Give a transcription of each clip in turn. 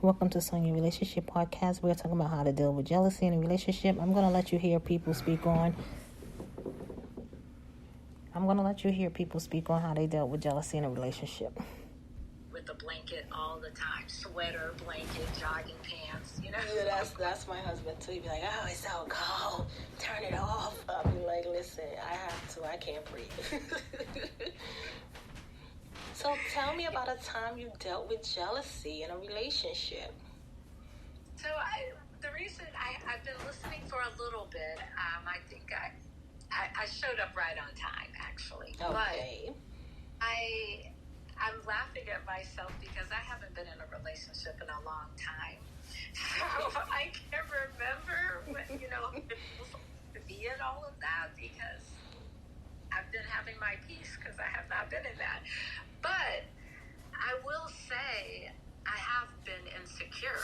Welcome to Sonia Relationship Podcast. We're talking about how to deal with jealousy in a relationship. I'm going to let you hear people speak on how they dealt with jealousy in a relationship. With the blanket all the time, sweater, blanket, jogging pants, Yeah, that's my husband too. He'd be like, oh, it's so cold, turn it off. I'll be like, listen, I can't breathe. So tell me about a time you dealt with jealousy in a relationship. So the reason I've been listening for a little bit, I think I showed up right on time, actually. Okay. But I'm laughing at myself because I haven't been in a relationship in a long time. So I can't remember what, it feels like to be in all of that because I've been having my peace because I have not been in that. But I will say I have been insecure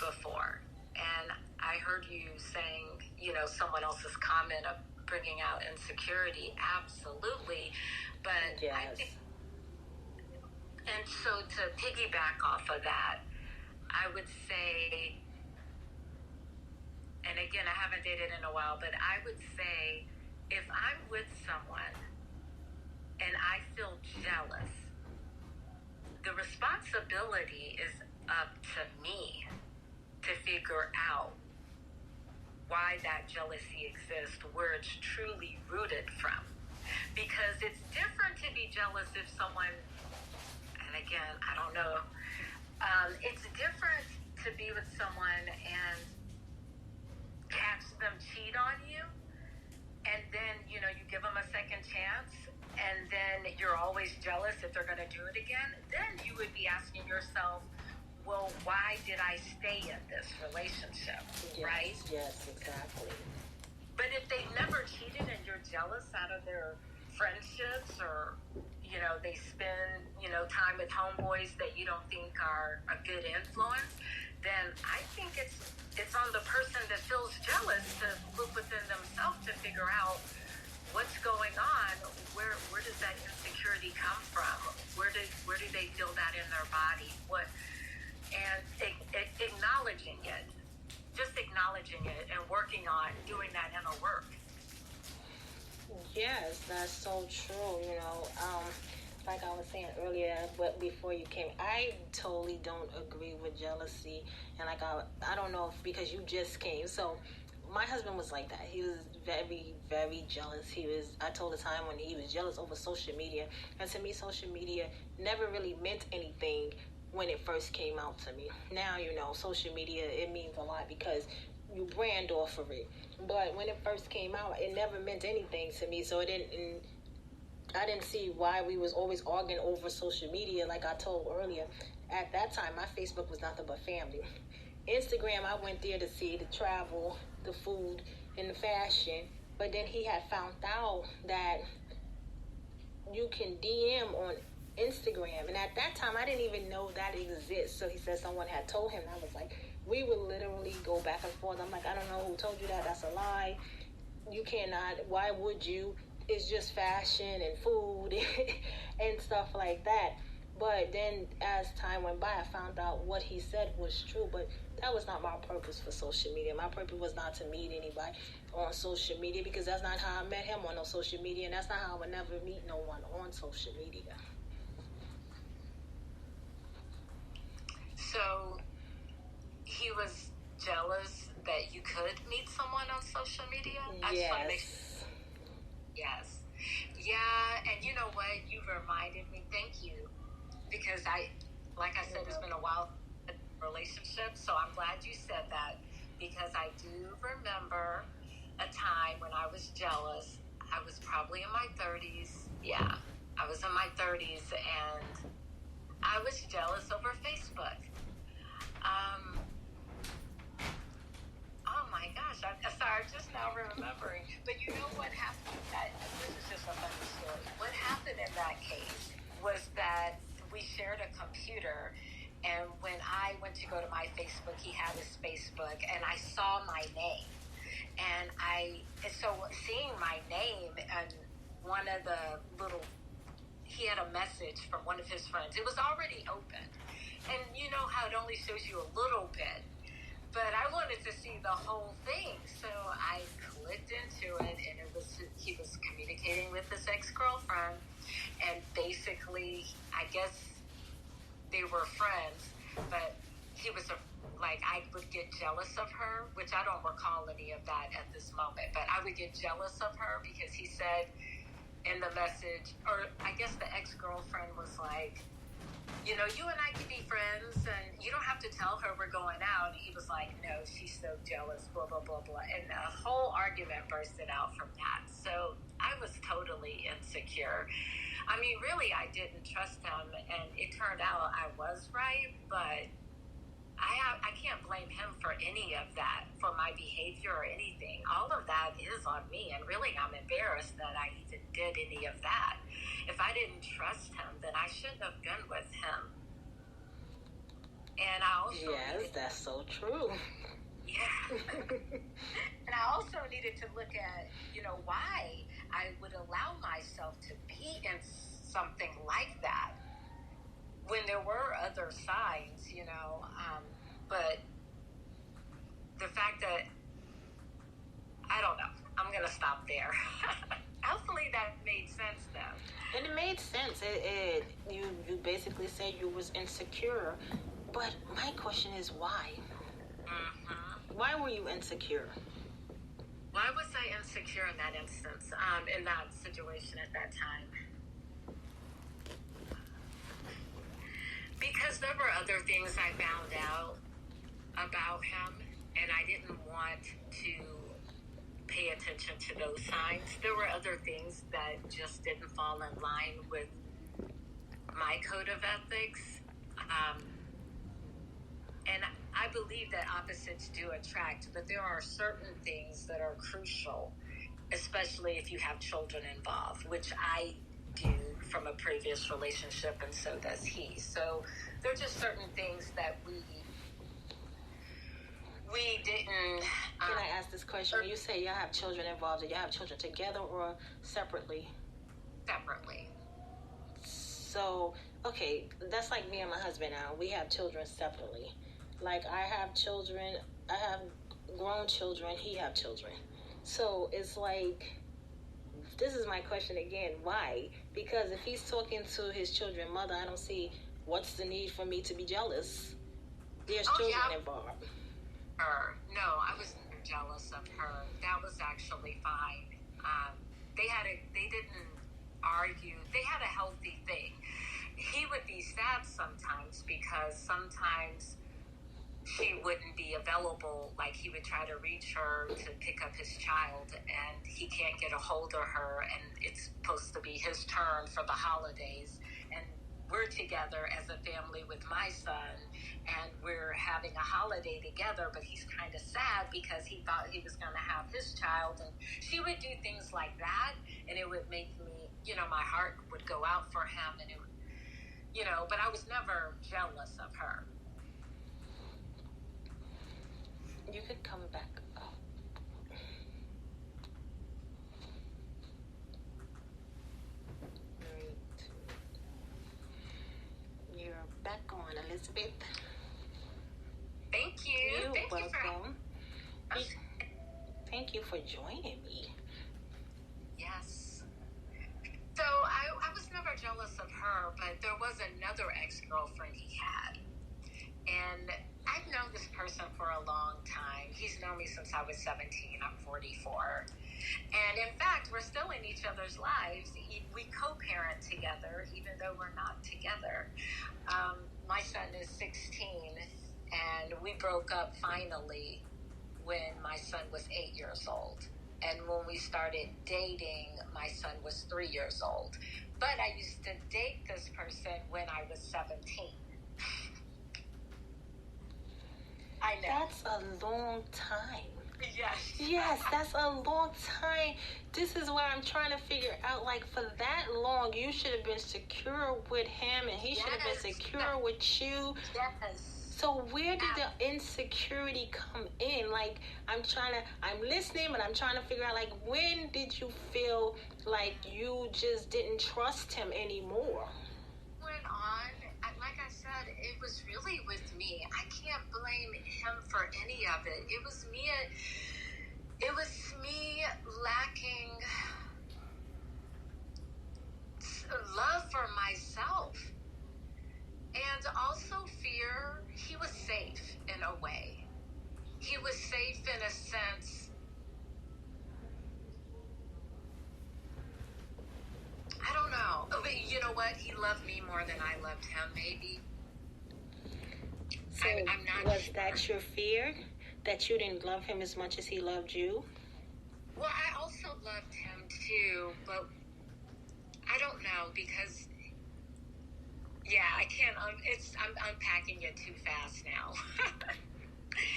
before. And I heard you saying, someone else's comment of bringing out insecurity. Absolutely. But yes. And so to piggyback off of that, I would say, and again, I haven't dated in a while, but I would say if I'm with someone and I feel jealous, the responsibility is up to me to figure out why that jealousy exists, where it's truly rooted from. Because it's different to be jealous if someone, and again, I don't know, it's different to be with someone and catch them cheat on you, and then, you give them a second chance, and then you're always jealous if they're going to do it again. Then you would be asking yourself, well, why did I stay in this relationship, right? Yes, exactly. But if they never cheated and you're jealous out of their friendships or, they spend, time with homeboys that you don't think are a good influence, then I think it's on the person that feels jealous to look within themselves to figure out what's going on, where does that insecurity come from? Where do they feel that in their body? And acknowledging it, just acknowledging it and working on doing that inner work. Yes, that's so true. Like I was saying earlier, but before you came, I totally don't agree with jealousy. And I don't know if because you just came. So my husband was like that. He was very, very jealous. I told the time when he was jealous over social media. And to me, social media never really meant anything when it first came out to me. Now, social media, it means a lot because you brand off of it. But when it first came out, it never meant anything to me. So I didn't see why we was always arguing over social media. Like I told earlier, at that time, my Facebook was nothing but family. Instagram, I went there to see the travel, the food, and the fashion. But then he had found out that you can DM on Instagram. And at that time, I didn't even know that exists. So he said someone had told him. I was like, we would literally go back and forth. I'm like, I don't know who told you that. That's a lie. You cannot. Why would you? It's just fashion and food and stuff like that. But then as time went by, I found out what he said was true. But that was not my purpose for social media. My purpose was not to meet anybody on social media because that's not how I met him on social media. And that's not how I would never meet no one on social media. So he was jealous that you could meet someone on social media? Yes. Yes. Yeah, and you know what? You reminded me. Thank you. Because like I said, it's been a while in a relationship, so I'm glad you said that because I do remember a time when I was jealous. I was probably in my 30s. Yeah, I was in my 30s, and I was jealous over Facebook. Oh my gosh, I'm sorry, I'm just now remembering. But you know what happened? This is just a funny story. What happened in that case was that we shared a computer, and when I went to go to my Facebook, he had his Facebook, and I saw my name. And so seeing my name and one of the he had a message from one of his friends. It was already open. and you know how it only shows you a little bit. But I wanted to see the whole thing, so I clicked into it, and he was communicating with his ex-girlfriend, and basically, I guess they were friends, but he was like, I would get jealous of her, which I don't recall any of that at this moment, but I would get jealous of her because he said in the message, or I guess the ex-girlfriend was like, you know, you and I can be friends, and you don't have to tell her we're going out. And he was like, no, she's so jealous, blah, blah, blah, blah. And a whole argument bursted out from that. So I was totally insecure. I mean, really, I didn't trust him, and it turned out I was right, but I can't blame him for any of that, for my behavior or anything. All of that is on me, and really, I'm embarrassed that I even did any of that. If I didn't trust him, then I shouldn't have been with him. And I also that's so true. Yeah. And I also needed to look at, you know, why I would allow myself to be in something like that when there were other signs, you know. But the fact that, I don't know, I'm going to stop there. Hopefully that made sense, though. And it made sense. You basically said you was insecure, but my question is why? Mm-hmm. Why were you insecure? Why was I insecure in that instance, in that situation at that time? Because there were other things I found out about him, and I didn't want to pay attention to those signs. There were other things that just didn't fall in line with my code of ethics. And I believe that opposites do attract, but there are certain things that are crucial, especially if you have children involved, which I do from a previous relationship, and so does he. So there are just certain things that we didn't... Can I ask this question? When you say y'all have children involved, do y'all have children together or separately? Separately. So, okay, that's like me and my husband now. We have children separately. Like, I have children, I have grown children, he have children. So, it's like, this is my question again, why? Because if he's talking to his children's mother, I don't see what's the need for me to be jealous. There's children involved. No, I was jealous of her. That was actually fine. They didn't argue. They had a healthy thing. He would be sad sometimes because sometimes she wouldn't be available. Like, he would try to reach her to pick up his child, and he can't get a hold of her, and it's supposed to be his turn for the holidays, and we're together as a family with my son, and we're having a holiday together, but he's kind of sad because he thought he was going to have his child, and she would do things like that, and it would make me, you know, my heart would go out for him, and it would, you know, but I was never jealous of her. You could come back up. You're back on, Elizabeth. Thank you. You're Thank welcome. You Thank you for joining me. Yes. So I was never jealous of her, but there was another ex-girlfriend he had. And I've known this person for a long time. He's known me since I was 17. I'm 44. And in fact, we're still in each other's lives. We co-parent together, even though we're not together. My son is 16, and we broke up finally when my son was 8 years old. And when we started dating, my son was 3 years old. But I used to date this person when I was 17. I know. That's a long time. Yes. Yes, that's a long time. This is what I'm trying to figure out. Like, for that long, you should have been secure with him, and he should have been secure with you. Yes. So where did the insecurity come in? Like, I'm listening, but I'm trying to figure out, like, when did you feel like you just didn't trust him anymore? Went on, like I said, that it was really with me. I can't blame him for any of it. It was me lacking love for myself. And also fear. He was safe in a way. He was safe in a sense. I don't know. But you know what? He loved me more than I loved him, maybe. So I'm not was sure. that your fear? That you didn't love him as much as he loved you? Well, I also loved him too, but I don't know because, yeah, I can't. I'm unpacking it too fast now.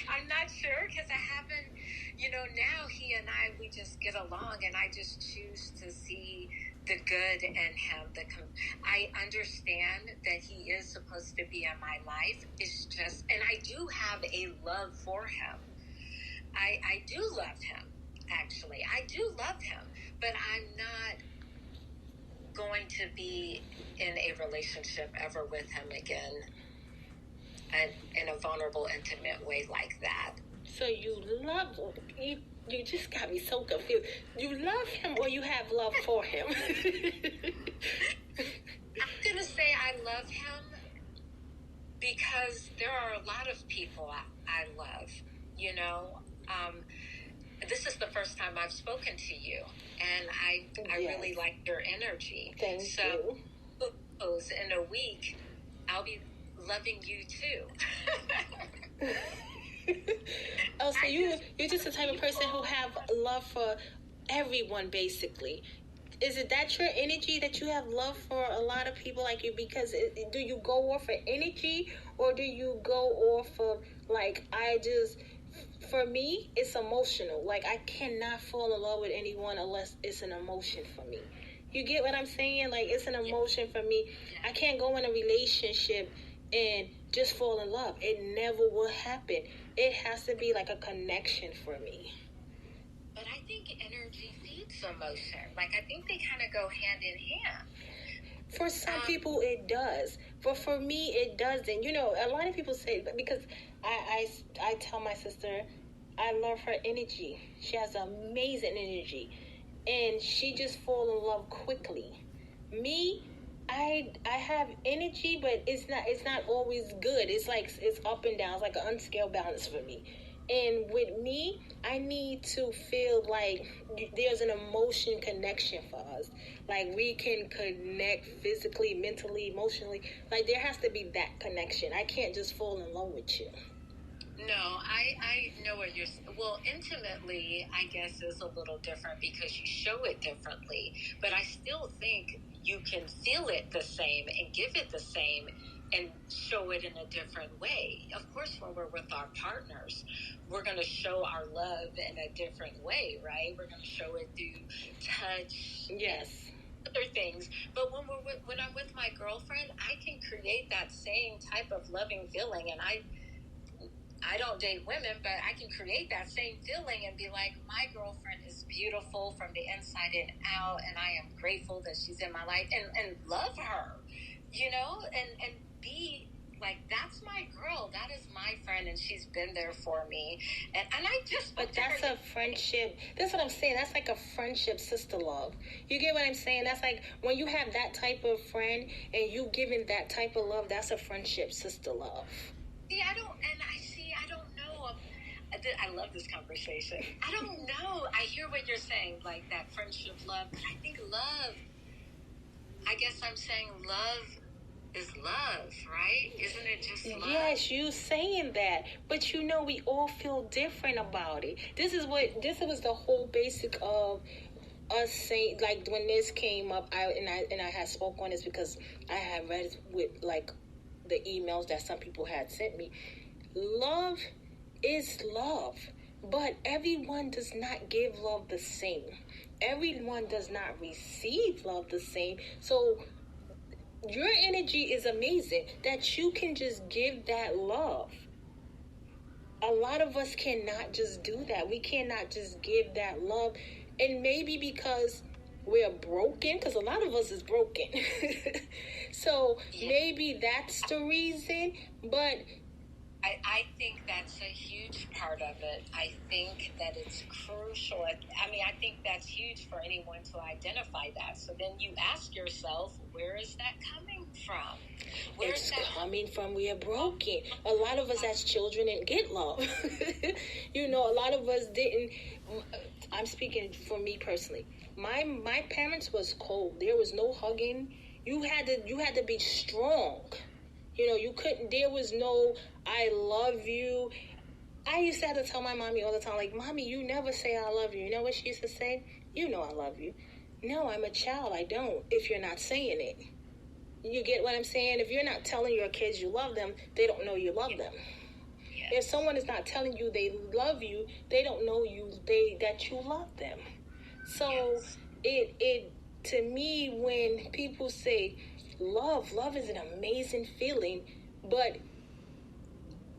I'm not sure because I haven't. Now he and we just get along, and I just choose to see the good in him. I understand that he is supposed to be in my life. It's just, and I do have a love for him. I do love him. Actually, I do love him, but I'm not going to be in a relationship ever with him again, and in a vulnerable, intimate way like that. So you just got me so confused. You love him or you have love for him? I'm gonna say I love him because there are a lot of people I love. This is the first time I've spoken to you, and I Yes. really like your energy. Thank you. So in a week, I'll be loving you too. Oh, so you're just the type of person who have love for everyone, basically. Is it that your energy that you have love for a lot of people like you? Because do you go off of energy, or do you go off of for me, it's emotional. Like, I cannot fall in love with anyone unless it's an emotion for me. You get what I'm saying? Like, it's an emotion for me. I can't go in a relationship and just fall in love. It never will happen. It has to be like a connection for me. But I think energy feeds emotion. Like, I think they kind of go hand in hand. For some people, it does. But for me, it doesn't. A lot of people say, because I tell my sister, I love her energy. She has amazing energy. And she just falls in love quickly. Me, I have energy, but it's not always good. It's like, it's up and down. It's like an unscaled balance for me. And with me, I need to feel like there's an emotion connection for us. Like, we can connect physically, mentally, emotionally. Like, there has to be that connection. I can't just fall in love with you. No, I know what you're saying. Well, intimately, I guess, is a little different because you show it differently. But I still think you can feel it the same and give it the same and show it in a different way. Of course, when we're with our partners, we're going to show our love in a different way, right? We're going to show it through touch. Yes. Other things. But when I'm with my girlfriend, I can create that same type of loving feeling. And I don't date women, but I can create that same feeling and be like, my girlfriend is beautiful from the inside and out, and I am grateful that she's in my life, and love her, and be like, that's my girl, that is my friend, and she's been there for me, and I just. But that's a friendship. That's what I'm saying. That's like a friendship sister love. You get what I'm saying? That's like when you have that type of friend and you giving that type of love. That's a friendship sister love. See, I don't know. I love this conversation. I don't know. I hear what you're saying, like that friendship love. But I think love, I guess I'm saying love is love, right? Isn't it just love? Yes, you saying that. But we all feel different about it. This was the whole basic of us saying, like, when this came up, I had spoke on this because I had read with, like, the emails that some people had sent me. Love is love, but everyone does not give love the same. Everyone does not receive love the same. So your energy is amazing that you can just give that love. A lot of us cannot just do that. We cannot just give that love. And maybe because we're broken, because a lot of us is broken. So maybe that's the reason, but I think that's a huge part of it. I think that it's crucial. I mean, I think that's huge for anyone to identify that. So then you ask yourself, where is that coming from? It's coming from we are broken. A lot of us as children didn't get love. A lot of us didn't. I'm speaking for me personally. My parents was cold. There was no hugging. You had to be strong. You couldn't. There was no "I love you." I used to have to tell my mommy all the time, like, "Mommy, you never say I love you." You know what she used to say? "You know I love you." No, I'm a child. I don't. If you're not saying it. You get what I'm saying? If you're not telling your kids you love them, they don't know you love them. Yes. If someone is not telling you they love you, they don't know that you love them. So yes. it to me, when people say love is an amazing feeling, but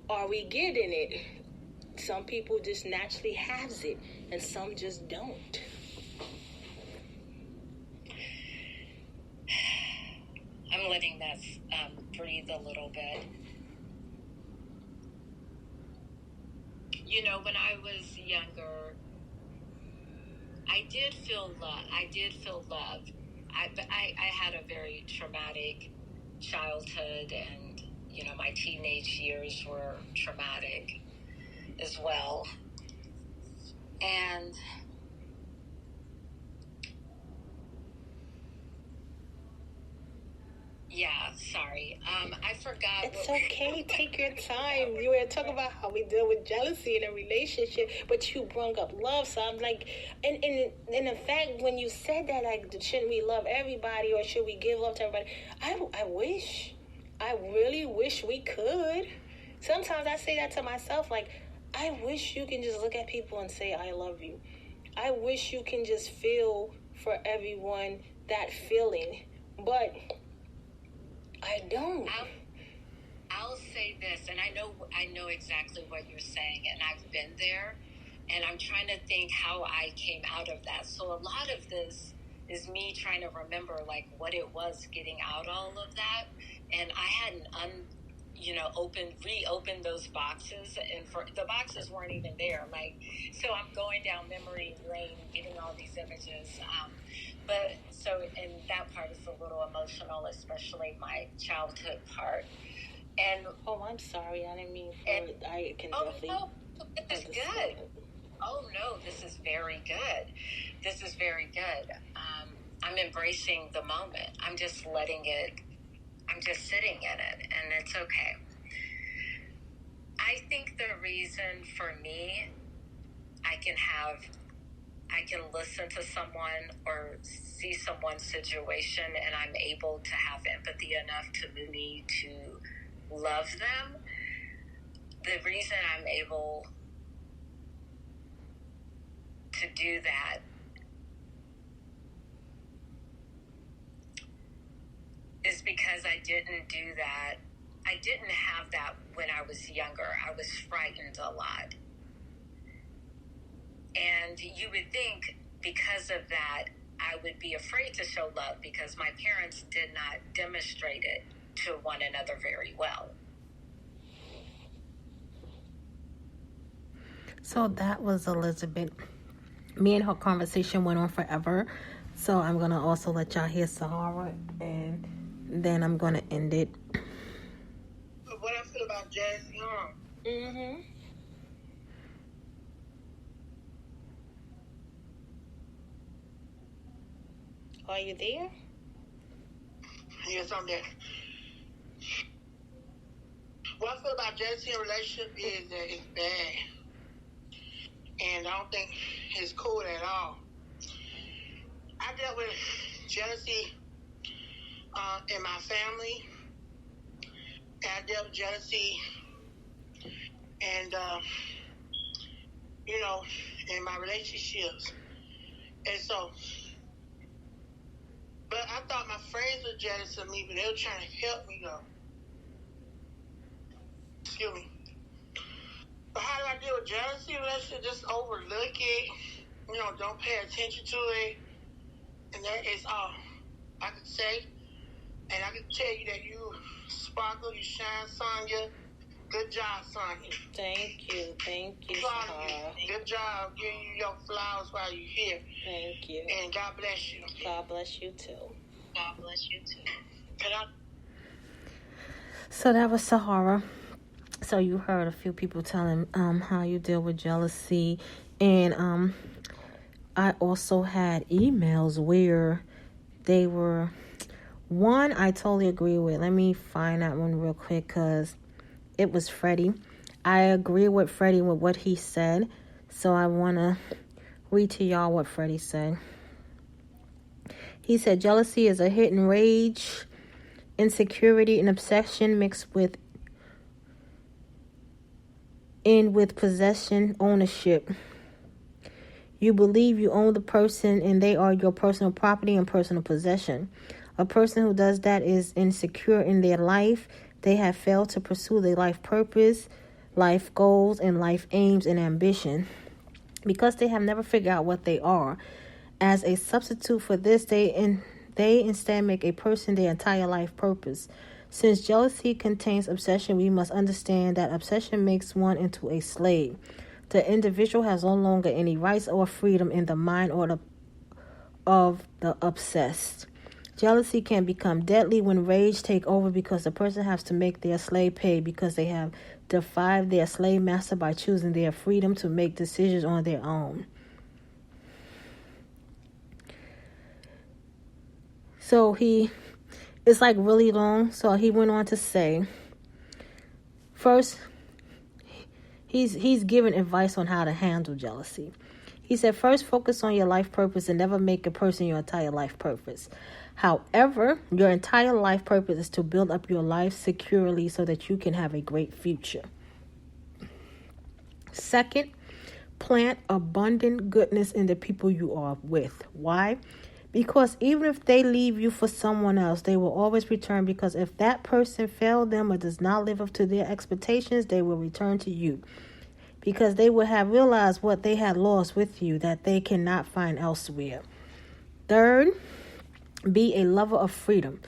are we getting it? Some people just naturally has it, and some just don't. I'm letting that breathe a little bit. When I was younger, I did feel love. I had a very traumatic childhood, and my teenage years were traumatic as well. And yeah, sorry. I forgot. It's okay. Take your time. You were talking about how we deal with jealousy in a relationship, but you brought up love. So I'm like, and in fact, when you said that, like, shouldn't we love everybody, or should we give love to everybody? I really wish we could. Sometimes I say that to myself, like, I wish you can just look at people and say, I love you. I wish you can just feel for everyone that feeling, but I don't. I'll say this, and I know exactly what you're saying, and I've been there, and I'm trying to think how I came out of that. So a lot of this is me trying to remember, like, what it was getting out all of that, and I hadn't reopened those boxes, and the boxes weren't even there. Like, so I'm going down memory lane, getting all these images. But so, and that part is a little emotional, especially my childhood part. And I'm sorry, I didn't mean for it. I can definitely. No, this is good. Oh no, this is very good. This is very good. I'm embracing the moment. I'm just letting it. I'm just sitting in it, and it's okay. I think the reason for me, I can listen to someone or see someone's situation, and I'm able to have empathy enough to me to love them. The reason I'm able to do that is because I didn't do that. I didn't have that when I was younger. I was frightened a lot. And you would think because of that, I would be afraid to show love because my parents did not demonstrate it to one another very well. So that was Elizabeth. Me and her conversation went on forever. So I'm going to also let y'all hear Sahara, and then I'm going to end it. What I feel about Jazz Young. Mm-hmm. Are you there? Yes, I'm there. What I feel about jealousy in a relationship is that it's bad. And I don't think it's cool at all. I dealt with jealousy in my family. And I dealt with jealousy and, in my relationships. And so, but I thought my friends were jealous of me, but they were trying to help me, though. Excuse me. But how do I deal with jealousy? Relationship, just overlook it. Don't pay attention to it. And that is all I can say. And I can tell you that you sparkle, you shine, Sonya. Good job, Sonya. Thank you, Sahara. Good job giving you your flowers while you're here. Thank you. And God bless you. God bless you too. God bless you too. So that was Sahara. So you heard a few people telling how you deal with jealousy, and I also had emails where they were. One I totally agree with. Let me find that one real quick because it was Freddie. I agree with Freddie with what he said, so I want to read to y'all what Freddie said. He said, jealousy is a hidden rage, insecurity, and obsession mixed with possession, ownership. You believe you own the person and they are your personal property and personal possession. A person who does that is insecure in their life. They have failed to pursue their life purpose, life goals, and life aims and ambition. Because they have never figured out what they are. As a substitute for this, they instead make a person their entire life purpose. Since jealousy contains obsession, we must understand that obsession makes one into a slave. The individual has no longer any rights or freedom in the mind of the obsessed. Jealousy can become deadly when rage takes over because the person has to make their slave pay because they have defied their slave master by choosing their freedom to make decisions on their own. So it's like really long. So he went on to say, first, he's giving advice on how to handle jealousy. He said, first, focus on your life purpose and never make a person your entire life purpose. However, your entire life purpose is to build up your life securely so that you can have a great future. Second, plant abundant goodness in the people you are with. Why? Because even if they leave you for someone else, they will always return, because if that person failed them or does not live up to their expectations, they will return to you. Because they will have realized what they had lost with you that they cannot find elsewhere. Third, be a lover of freedom.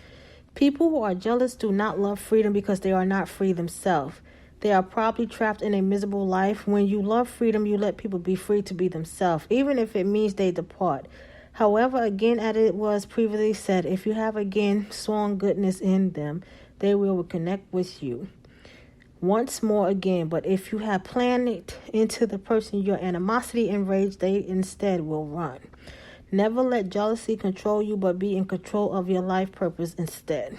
People who are jealous do not love freedom because they are not free themselves. They are probably trapped in a miserable life. When you love freedom, you let people be free to be themselves, even if it means they depart. However, again, as it was previously said, if you have again strong goodness in them, they will connect with you. Once more again, but if you have planted into the person your animosity and rage, they instead will run. Never let jealousy control you, but be in control of your life purpose instead.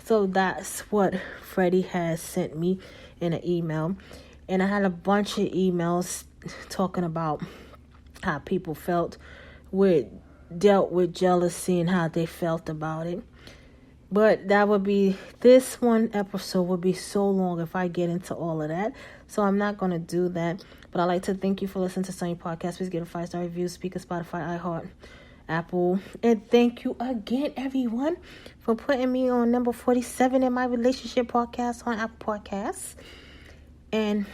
So that's what Freddie has sent me in an email. And I had a bunch of emails talking about how people dealt with jealousy and how they felt about it. But this one episode would be so long if I get into all of that. So I'm not going to do that. But I'd like to thank you for listening to Sonya Podcast. Please give a 5-star review, Speaker, Spotify, iHeart, Apple. And thank you again, everyone, for putting me on number 47 in my relationship podcast on Apple Podcasts. And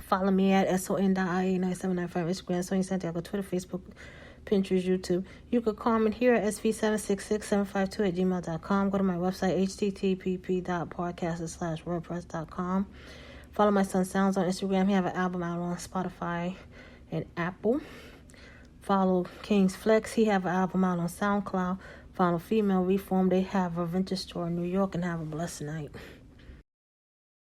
follow me at son.ia9795 Instagram, Sonya Santiago, Twitter, Facebook, Pinterest, YouTube. You could comment here at sv766752@gmail.com. Go to my website, http://podcast.wordpress.com. Follow my son Sounds on Instagram. He have an album out on Spotify and Apple. Follow King's Flex. He have an album out on SoundCloud. Follow Female Reform. They have a vintage store in New York, and have a blessed night.